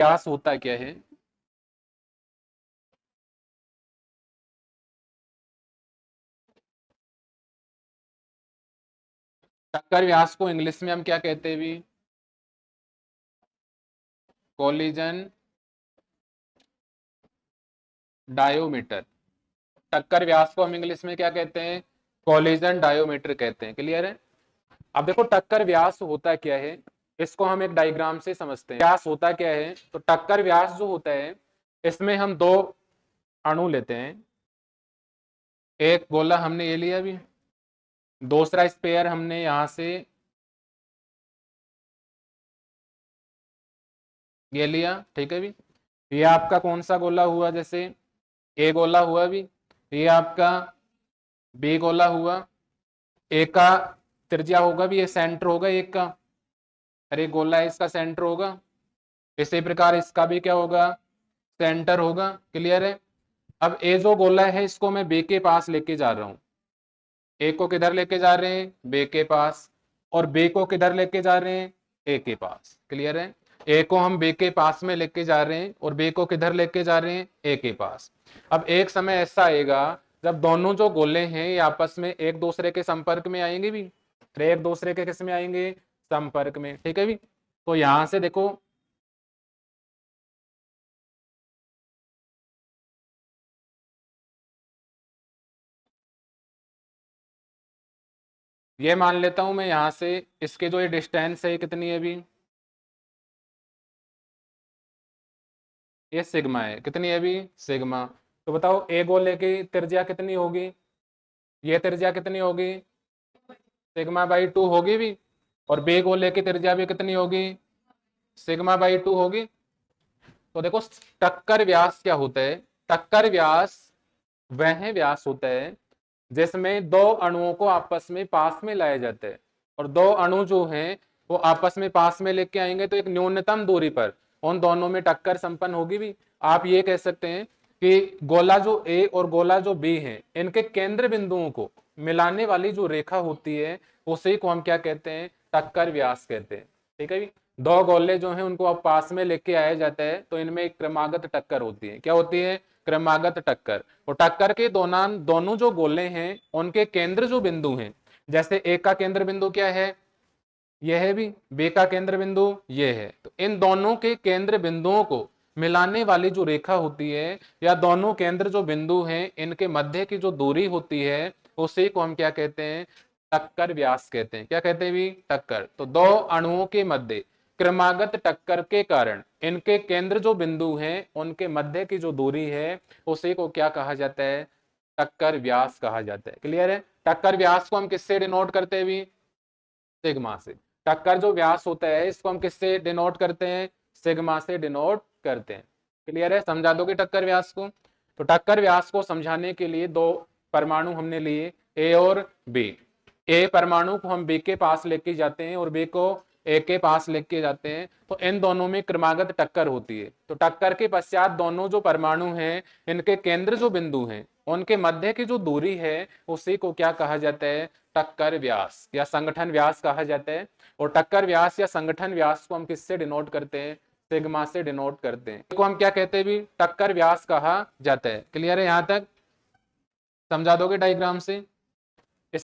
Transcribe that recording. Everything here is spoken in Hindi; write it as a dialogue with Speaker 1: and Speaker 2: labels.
Speaker 1: व्यास होता क्या है? टक्कर व्यास को इंग्लिश में हम क्या कहते हैं भी? कोलिजन डायोमीटर। टक्कर व्यास को हम इंग्लिश में क्या कहते हैं? कोलिजन डायोमीटर कहते हैं। क्लियर है? अब देखो टक्कर व्यास होता क्या है, इसको हम एक डायग्राम से समझते हैं। व्यास होता क्या है, तो टक्कर व्यास जो होता है इसमें हम दो अणु लेते हैं। एक गोला हमने ये लिया भी, दूसरा स्पेयर हमने यहां से ये लिया। ठीक है भी, ये आपका कौन सा गोला हुआ? जैसे ए गोला हुआ भी, ये आपका बी गोला हुआ। एक का त्रिज्या होगा भी, ये सेंटर होगा एक का, अरे गोला है इसका सेंटर होगा। इसी प्रकार इसका भी क्या होगा? सेंटर होगा। क्लियर है? अब ए जो गोला है इसको मैं बी के पास लेके जा रहा हूं। ए को किधर लेके जा रहे हैं? बी के पास। और बी को किधर लेके जा रहे हैं? ए के पास। क्लियर है? ए को हम बी के पास में लेके जा रहे हैं और बी को किधर लेके जा रहे हैं? ए के पास। अब एक समय ऐसा आएगा जब दोनों जो गोले हैं ये आपस में एक दूसरे के संपर्क में आएंगे भी, तो एक दूसरे के किस में आएंगे? संपर्क में। ठीक है भी, तो यहां से देखो ये मान लेता हूं मैं यहां से, इसके जो ये डिस्टेंस है कितनी है अभी? ये सिग्मा है। कितनी है अभी? सिग्मा। तो बताओ ए गोले की त्रिज्या कितनी होगी? ये त्रिज्या कितनी होगी? सिग्मा बाई 2 होगी भी। और बे गोले की त्रिज्या भी कितनी होगी? सिग्मा बाई 2 होगी। तो देखो टक्कर व्यास क्या होता है? टक्कर व्यास वह व्यास होता है जिसमें दो अणुओं को आपस में पास में लाया जाता है। और दो अणु जो हैं वो आपस में पास में लेके आएंगे तो एक न्यूनतम दूरी पर उन दोनों में टक्कर संपन्न होगी भी। आप ये कह सकते हैं कि गोला जो ए और गोला जो बी है इनके केंद्र बिंदुओं को मिलाने वाली जो रेखा होती है उसी को हम क्या कहते हैं? टक्कर व्यास कहते हैं। ठीक है भी, दो गोले जो हैं उनको आप पास में लेके आया जाता है तो इनमें एक क्रमागत टक्कर होती है। क्या होती है? क्रमागत टक्कर। और टक्कर के दोनों जो गोले हैं उनके केंद्र जो बिंदु हैं, जैसे ए का केंद्र बिंदु क्या है? यह है भी, बी का केंद्र बिंदु ये है। तो इन दोनों के केंद्र बिंदुओं को मिलाने वाली जो रेखा होती है या दोनों केंद्र जो बिंदु हैं इनके मध्य की जो दूरी होती है उसी को हम क्या कहते हैं? टक्कर व्यास कहते हैं। क्या कहते हैं भी? टक्कर। तो दो अणुओं के मध्य क्रमागत टक्कर के कारण इनके केंद्र जो बिंदु हैं उनके मध्य की जो दूरी है उसी को क्या कहा जाता है? टक्कर व्यास कहा जाता है। क्लियर है? टक्कर व्यास को हम किससे डिनोट करते हैं भी? सिग्मा से। टक्कर जो व्यास होता है इसको हम किससे डिनोट करते हैं? सिग्मा से डिनोट करते हैं। क्लियर है? समझा दोगे टक्कर व्यास को? तो टक्कर व्यास को समझाने के लिए दो परमाणु हमने लिए, ए और बी। ए परमाणु को हम बी के पास लेके जाते हैं और बी को ए के पास लेके जाते हैं, तो इन दोनों में क्रमागत टक्कर होती है। तो टक्कर के पश्चात दोनों जो परमाणु हैं इनके केंद्र जो बिंदु हैं उनके मध्य की जो दूरी है उसी को क्या कहा जाता है? टक्कर व्यास या संगठन व्यास कहा जाता है। और टक्कर व्यास या संगठन व्यास को हम किससे डिनोट करते हैं? सिग्मा से डिनोट करते हैं। को हम क्या कहते हैं भी? टक्कर व्यास कहा जाता है। क्लियर है? यहां तक समझा दोगे डायग्राम से?